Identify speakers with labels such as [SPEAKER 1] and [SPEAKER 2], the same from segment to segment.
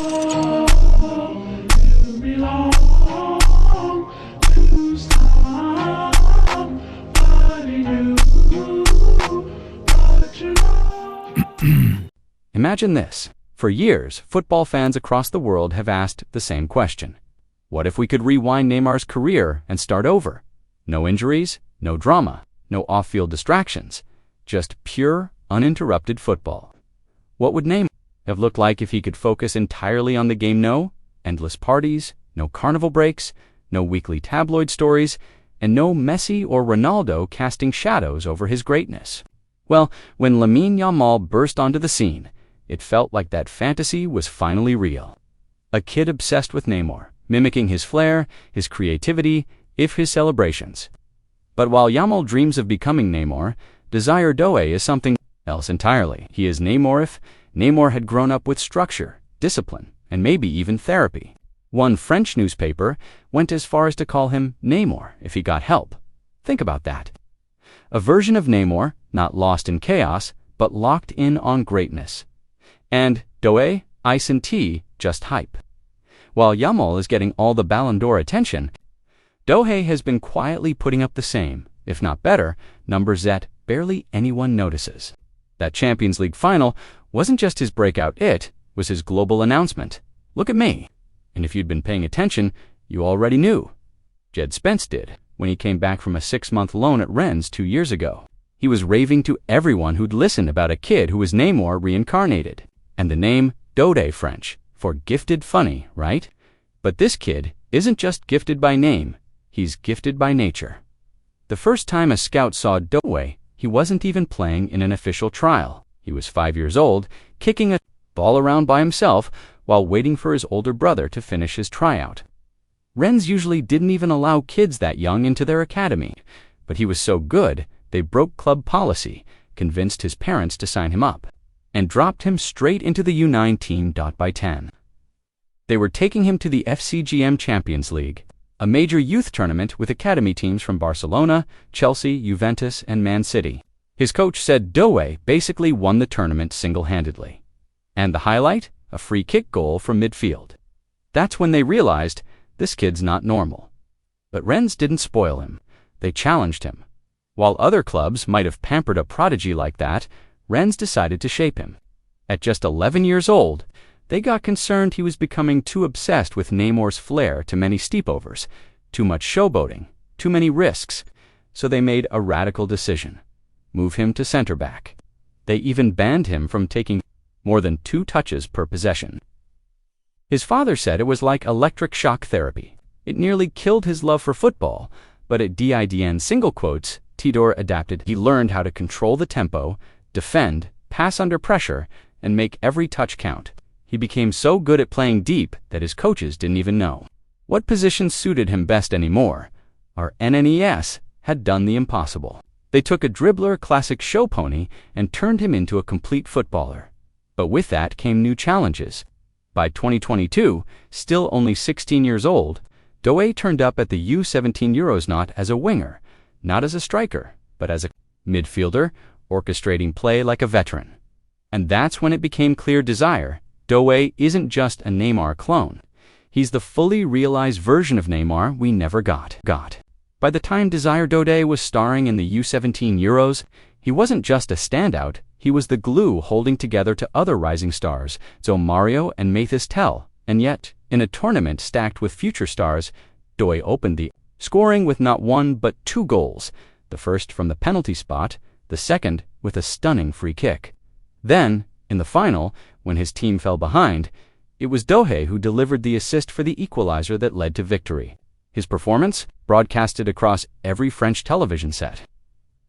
[SPEAKER 1] You belong to stop fighting you, but you know.
[SPEAKER 2] Imagine this. For years, football fans across the world have asked the same question. What if we could rewind Neymar's career and start over? No injuries, no drama, no off-field distractions, just pure, uninterrupted football. What would Neymar have looked like if he could focus entirely on the game? No endless parties, no carnival breaks, no weekly tabloid stories, and no Messi or Ronaldo casting shadows over his greatness. Well, when Lamine Yamal burst onto the scene, it felt like that fantasy was finally real. A kid obsessed with Neymar, mimicking his flair, his creativity, his celebrations. But while Yamal dreams of becoming Neymar, Desire Doué is something else entirely. He is Neymar if Neymar had grown up with structure, discipline, and maybe even therapy. One French newspaper went as far as to call him Neymar if he got help. Think about that. A version of Neymar, not lost in chaos, but locked in on greatness. And Doué, ice and tea, just hype. While Yamal is getting all the Ballon d'Or attention, Doué has been quietly putting up the same, if not better, numbers that barely anyone notices. That Champions League final wasn't just his breakout, it was his global announcement. Look at me. And if you'd been paying attention, you already knew. Jed Spence did, when he came back from a 6-month loan at Rennes 2 years ago. He was raving to everyone who'd listened about a kid who was Neymar reincarnated. And the name Doué, French, for gifted funny, right? But this kid isn't just gifted by name, he's gifted by nature. The first time a scout saw Doué, he wasn't even playing in an official trial. He was 5 years old, kicking a ball around by himself while waiting for his older brother to finish his tryout. Rennes usually didn't even allow kids that young into their academy, but he was so good, they broke club policy, convinced his parents to sign him up, and dropped him straight into the U9 team. By 10. They were taking him to the FCGM Champions League, a major youth tournament with academy teams from Barcelona, Chelsea, Juventus, and Man City. His coach said Doué basically won the tournament single-handedly. And the highlight? A free kick goal from midfield. That's when they realized, this kid's not normal. But Rennes didn't spoil him. They challenged him. While other clubs might have pampered a prodigy like that, Rennes decided to shape him. At just 11 years old, they got concerned he was becoming too obsessed with Neymar's flair to many steepovers, too much showboating, too many risks, so they made a radical decision. Move him to center back. They even banned him from taking more than 2 touches per possession. His father said it was like electric shock therapy. It nearly killed his love for football, but at DIDN single quotes, Tidor adapted. He learned how to control the tempo, defend, pass under pressure, and make every touch count. He became so good at playing deep that his coaches didn't even know what position suited him best anymore. Our NNES had done the impossible. They took a dribbler, classic show pony, and turned him into a complete footballer. But with that came new challenges. By 2022, still only 16 years old, Doué turned up at the U17 Euros not as a winger, not as a striker, but as a midfielder, orchestrating play like a veteran. And that's when it became clear Desire Doué isn't just a Neymar clone. He's the fully realized version of Neymar we never got. By the time Desire Doué was starring in the U17 Euros, he wasn't just a standout, he was the glue holding together to other rising stars, Mario and Mathis Tell. And yet, in a tournament stacked with future stars, Doué opened the scoring with not 1 but 2 goals, the first from the penalty spot, the second with a stunning free kick. Then, in the final, when his team fell behind, it was Doué who delivered the assist for the equalizer that led to victory. His performance broadcasted across every French television set.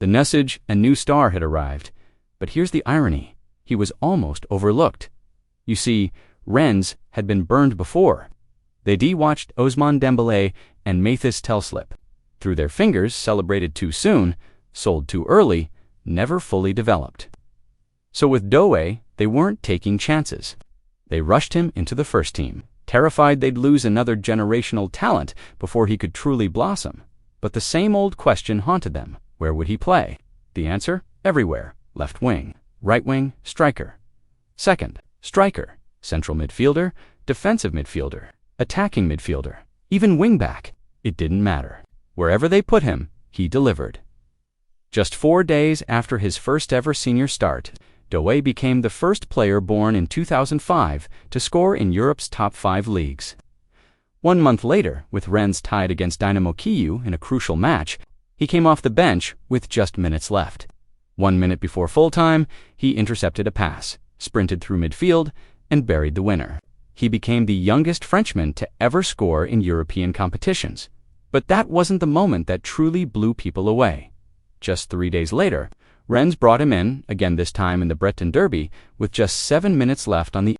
[SPEAKER 2] The message, a new star had arrived. But here's the irony. He was almost overlooked. You see, Rennes had been burned before. They de-watched Ousmane Dembélé and Mathis Tell slip through their fingers, celebrated too soon, sold too early, never fully developed. So with Doué, they weren't taking chances. They rushed him into the first team, terrified they'd lose another generational talent before he could truly blossom. But the same old question haunted them. Where would he play? The answer? Everywhere. Left wing, right wing, striker. Second, striker, central midfielder, defensive midfielder, attacking midfielder, even wingback. It didn't matter. Wherever they put him, he delivered. Just 4 days after his first ever senior start, Doué became the first player born in 2005 to score in Europe's top 5 leagues. 1 month later, with Rennes tied against Dynamo Kyiv in a crucial match, he came off the bench with just minutes left. 1 minute before full-time, he intercepted a pass, sprinted through midfield, and buried the winner. He became the youngest Frenchman to ever score in European competitions. But that wasn't the moment that truly blew people away. Just 3 days later, Rennes brought him in, again this time in the Breton Derby, with just 7 minutes left on the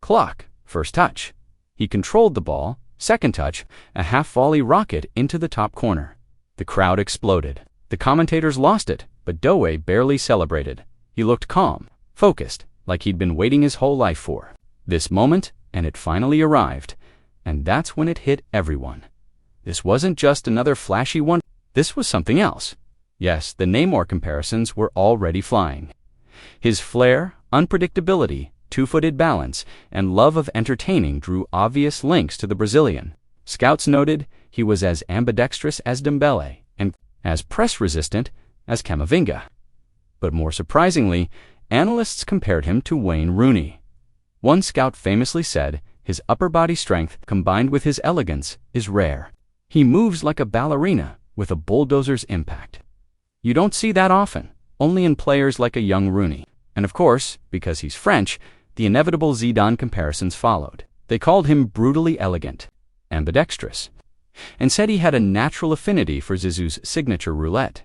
[SPEAKER 2] clock. First touch. He controlled the ball. Second touch, a half-volley rocket into the top corner. The crowd exploded. The commentators lost it, but Doué barely celebrated. He looked calm, focused, like he'd been waiting his whole life for this moment, and it finally arrived. And that's when it hit everyone. This wasn't just another flashy one. This was something else. Yes, the Neymar comparisons were already flying. His flair, unpredictability, two-footed balance, and love of entertaining drew obvious links to the Brazilian. Scouts noted he was as ambidextrous as Dembele and as press-resistant as Camavinga. But more surprisingly, analysts compared him to Wayne Rooney. One scout famously said, "His upper body strength combined with his elegance is rare. He moves like a ballerina with a bulldozer's impact." You don't see that often, only in players like a young Rooney. And of course, because he's French, the inevitable Zidane comparisons followed. They called him brutally elegant, ambidextrous, and said he had a natural affinity for Zizou's signature roulette.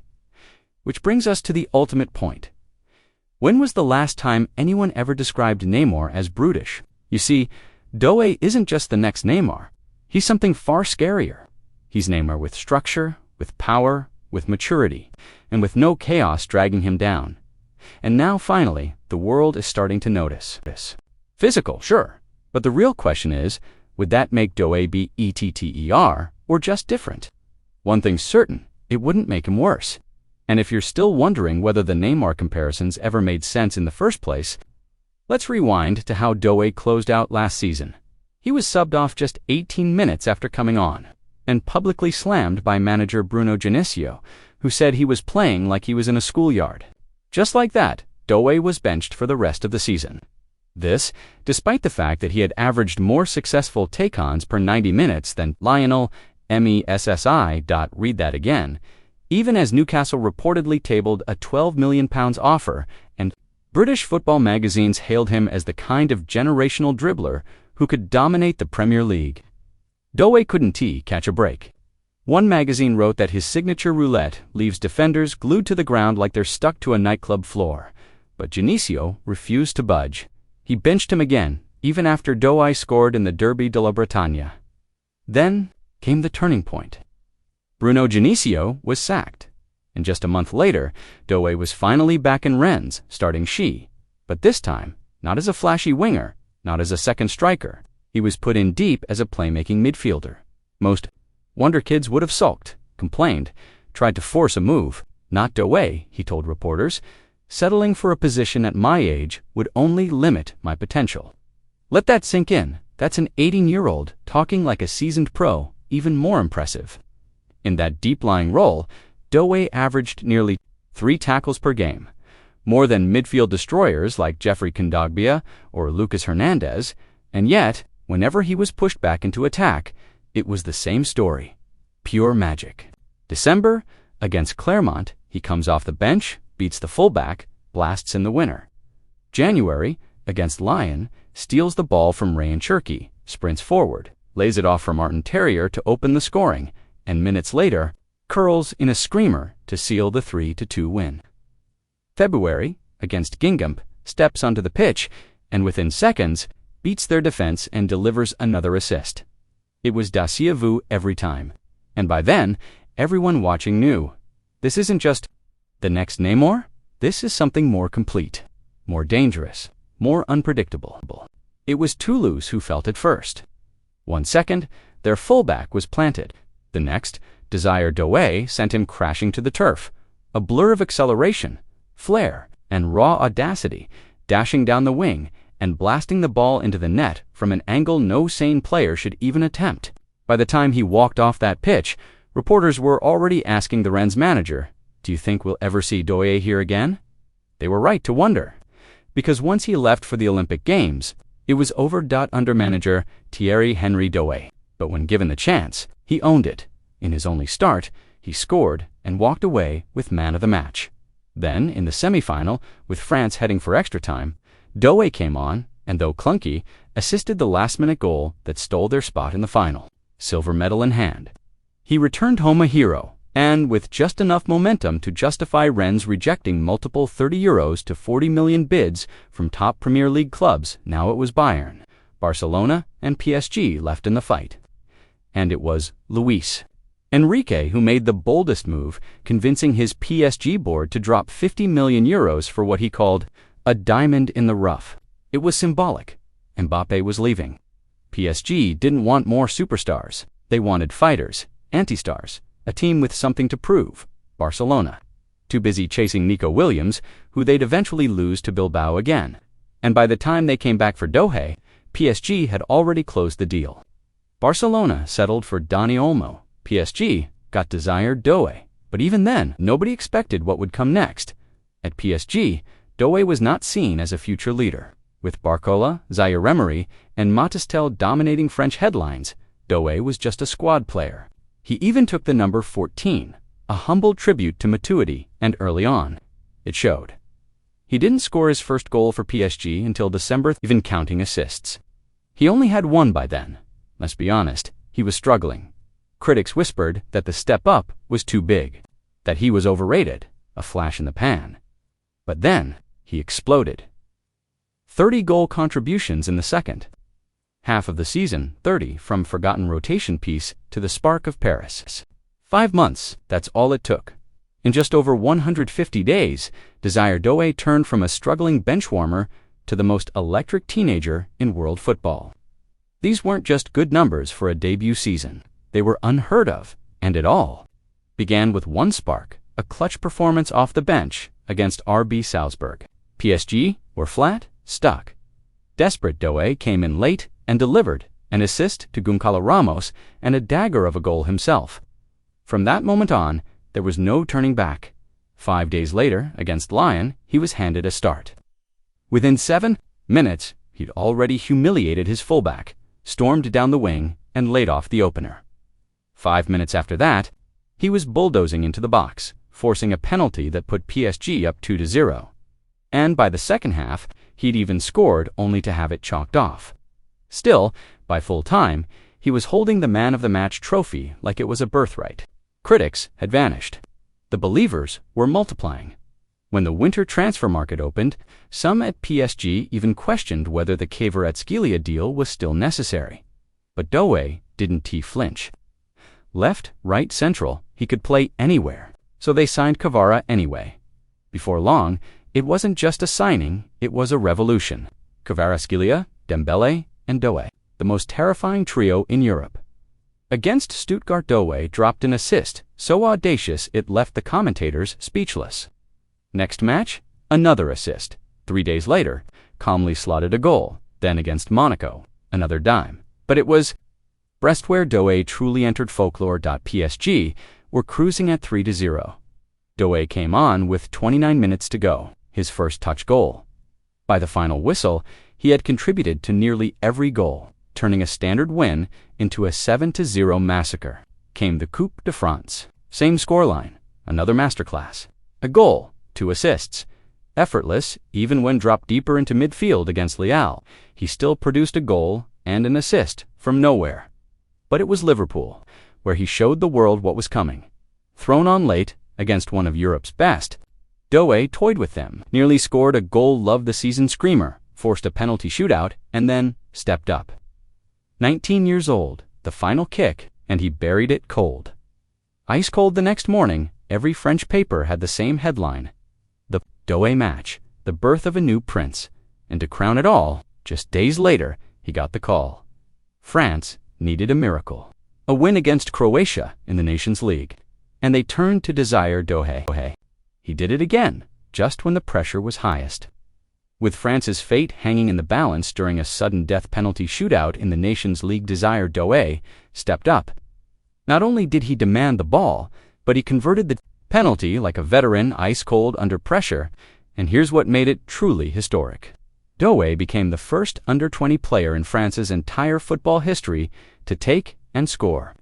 [SPEAKER 2] Which brings us to the ultimate point. When was the last time anyone ever described Neymar as brutish? You see, Doué isn't just the next Neymar. He's something far scarier. He's Neymar with structure, with power, with maturity, and with no chaos dragging him down. And now, finally, the world is starting to notice this. Physical, sure, but the real question is, would that make Doué be ETTER or just different? One thing's certain, it wouldn't make him worse. And if you're still wondering whether the Neymar comparisons ever made sense in the first place, let's rewind to how Doué closed out last season. He was subbed off just 18 minutes after coming on, and publicly slammed by manager Bruno Genesio, who said he was playing like he was in a schoolyard. Just like that, Doué was benched for the rest of the season. This, despite the fact that he had averaged more successful take-ons per 90 minutes than Lionel Messi. Read that again, even as Newcastle reportedly tabled a £12 million offer, and British football magazines hailed him as the kind of generational dribbler who could dominate the Premier League. Doué couldn't catch a break. One magazine wrote that his signature roulette leaves defenders glued to the ground like they're stuck to a nightclub floor. But Genesio refused to budge. He benched him again, even after Doué scored in the Derby de la Bretagne. Then came the turning point. Bruno Genesio was sacked, and just a month later, Doué was finally back in Rennes, starting She. But this time, not as a flashy winger, not as a second striker. He was put in deep as a playmaking midfielder. Most wonder kids would have sulked, complained, tried to force a move. Not Doué, he told reporters. Settling for a position at my age would only limit my potential. Let that sink in. That's an 18-year-old talking like a seasoned pro, even more impressive. In that deep-lying role, Doué averaged nearly 3 tackles per game, more than midfield destroyers like Jeffrey Kondogbia or Lucas Hernandez, and yet, whenever he was pushed back into attack, it was the same story. Pure magic. December, against Clermont, he comes off the bench, beats the fullback, blasts in the winner. January, against Lyon, steals the ball from Ryan Cherki, sprints forward, lays it off for Martin Terrier to open the scoring, and minutes later, curls in a screamer to seal the 3-2 win. February, against Guingamp, steps onto the pitch, and within seconds, beats their defense and delivers another assist. It was Dacia Vu every time. And by then, everyone watching knew. This isn't just the next Neymar. This is something more complete, more dangerous, more unpredictable. It was Toulouse who felt it first. 1 second, their fullback was planted. The next, Desire Doué sent him crashing to the turf. A blur of acceleration, flair, and raw audacity, dashing down the wing, and blasting the ball into the net from an angle no sane player should even attempt. By the time he walked off that pitch, reporters were already asking the Rennes manager, "Do you think we'll ever see Doé here again?" They were right to wonder, because once he left for the Olympic Games, it was over. Under manager Thierry Henry Doé. But when given the chance, he owned it. In his only start, he scored and walked away with man of the match. Then, in the semi-final, with France heading for extra time, Doé came on, and though clunky, assisted the last-minute goal that stole their spot in the final, silver medal in hand. He returned home a hero, and with just enough momentum to justify Rennes rejecting multiple €30 to 40 million bids from top Premier League clubs. Now it was Bayern, Barcelona, and PSG left in the fight. And it was Luis Enrique who made the boldest move, convincing his PSG board to drop €50 million for what he called a diamond in the rough. It was symbolic. Mbappé was leaving. PSG didn't want more superstars. They wanted fighters, anti-stars, a team with something to prove. Barcelona, too busy chasing Nico Williams, who they'd eventually lose to Bilbao again. And by the time they came back for Dohe, PSG had already closed the deal. Barcelona settled for Dani Olmo. PSG got desired Dohe. But even then, nobody expected what would come next. At PSG, Dohe was not seen as a future leader. With Barcola, Zaire Emery, and Matistel dominating French headlines, Dohe was just a squad player. He even took the number 14, a humble tribute to Matuidi, and early on, it showed. He didn't score his first goal for PSG until December, even counting assists. He only had one by then. Let's be honest, he was struggling. Critics whispered that the step up was too big, that he was overrated, a flash in the pan. But then, he exploded. 30 goal contributions in the second half of the season, 30 from forgotten rotation piece to the spark of Paris. 5 months, that's all it took. In just over 150 days, Désiré Doué turned from a struggling benchwarmer to the most electric teenager in world football. These weren't just good numbers for a debut season. They were unheard of, and it all began with one spark, a clutch performance off the bench against RB Salzburg. PSG were flat, stuck. Desperate, Doué came in late and delivered an assist to Goncalo Ramos and a dagger of a goal himself. From that moment on, there was no turning back. 5 days later, against Lyon, he was handed a start. Within 7 minutes, he'd already humiliated his fullback, stormed down the wing, and laid off the opener. 5 minutes after that, he was bulldozing into the box, forcing a penalty that put PSG up 2-0. And by the second half, he'd even scored only to have it chalked off. Still, by full time, he was holding the man of the match trophy like it was a birthright. Critics had vanished. The believers were multiplying. When the winter transfer market opened, some at PSG even questioned whether the Kvaratskhelia deal was still necessary. But Doué didn't flinch. Left, right, central, he could play anywhere. So they signed Kvara anyway. Before long, it wasn't just a signing, it was a revolution. Kvaratskhelia, Dembele, and Doué, the most terrifying trio in Europe. Against Stuttgart, Doué dropped an assist so audacious it left the commentators speechless. Next match, another assist. 3 days later, calmly slotted a goal. Then against Monaco, another dime. But it was Brest where Doué truly entered folklore. PSG were cruising at 3-0. Doué came on with 29 minutes to go, his first touch goal. By the final whistle, he had contributed to nearly every goal, turning a standard win into a 7-0 massacre. Came the Coupe de France. Same scoreline, another masterclass. A goal, 2 assists. Effortless, even when dropped deeper into midfield against Lille, he still produced a goal and an assist from nowhere. But it was Liverpool, where he showed the world what was coming. Thrown on late against one of Europe's best, Doué toyed with them, nearly scored a goal-of-the-season screamer, forced a penalty shootout, and then stepped up. 19 years old, the final kick, and he buried it cold. Ice cold the next morning, every French paper had the same headline: the Doué match, the birth of a new prince. And to crown it all, just days later, he got the call. France needed a miracle. A win against Croatia in the Nations League. And they turned to Désiré Doué. He did it again, just when the pressure was highest. With France's fate hanging in the balance during a sudden death penalty shootout in the Nations League, Desire Doué stepped up. Not only did he demand the ball, but he converted the penalty like a veteran, ice-cold under pressure, and here's what made it truly historic. Doué became the first under-20 player in France's entire football history to take and score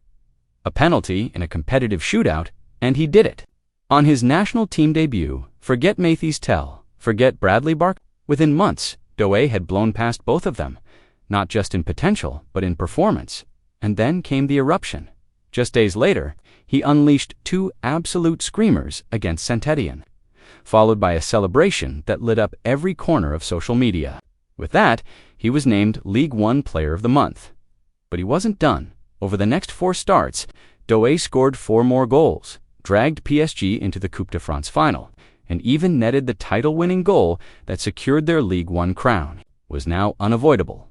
[SPEAKER 2] a penalty in a competitive shootout, and he did it. On his national team debut, forget Matthys Tel, forget Bradley Bark. Within months, Doué had blown past both of them, not just in potential, but in performance. And then came the eruption. Just days later, he unleashed two absolute screamers against Saint-Étienne, followed by a celebration that lit up every corner of social media. With that, he was named Ligue 1 Player of the Month. But he wasn't done. Over the next 4 starts, Doué scored 4 more goals, dragged PSG into the Coupe de France final, and even netted the title-winning goal that secured their Ligue 1 crown. Was now unavoidable,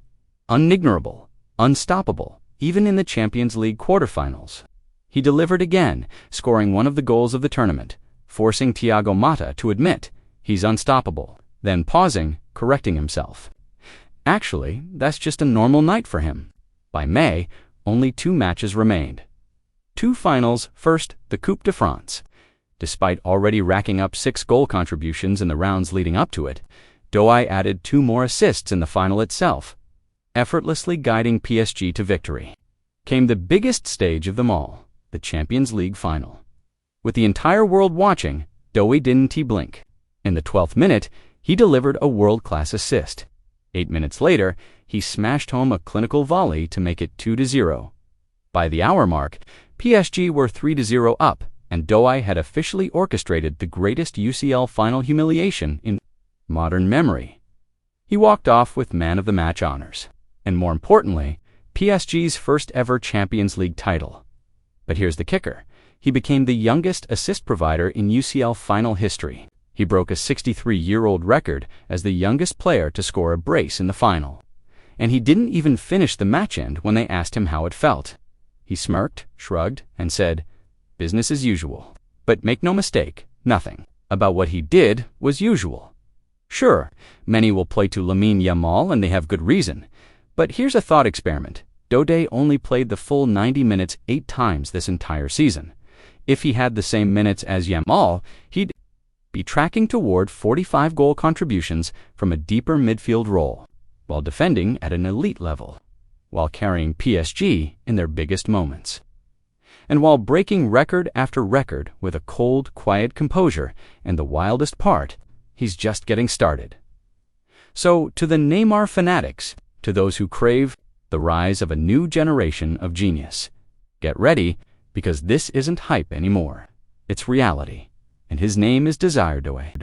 [SPEAKER 2] unignorable, unstoppable, even in the Champions League quarterfinals. He delivered again, scoring one of the goals of the tournament, forcing Thiago Motta to admit he's unstoppable, then pausing, correcting himself. Actually, that's just a normal night for him. By May, only 2 matches remained. 2 finals, first the Coupe de France. Despite already racking up 6 goal contributions in the rounds leading up to it, Doué added 2 more assists in the final itself, effortlessly guiding PSG to victory. Came the biggest stage of them all, the Champions League final. With the entire world watching, Doué didn't blink. In the 12th minute, he delivered a world-class assist. 8 minutes later, he smashed home a clinical volley to make it 2-0. By the hour mark, PSG were 3-0 up, and Doué had officially orchestrated the greatest UCL final humiliation in modern memory. He walked off with Man of the Match honors, and more importantly, PSG's first ever Champions League title. But here's the kicker. He became the youngest assist provider in UCL final history. He broke a 63-year-old record as the youngest player to score a brace in the final. And he didn't even finish the match end when they asked him how it felt. He smirked, shrugged, and said, "Business as usual." But make no mistake, nothing about what he did was usual. Sure, many will play to Lamine Yamal, and they have good reason. But here's a thought experiment. Doué only played the full 90 minutes 8 times this entire season. If he had the same minutes as Yamal, he'd be tracking toward 45 goal contributions from a deeper midfield role, while defending at an elite level, while carrying PSG in their biggest moments, and while breaking record after record with a cold, quiet composure. And the wildest part, he's just getting started. So, to the Neymar fanatics, to those who crave the rise of a new generation of genius, get ready, because this isn't hype anymore. It's reality. And his name is Desire Doué.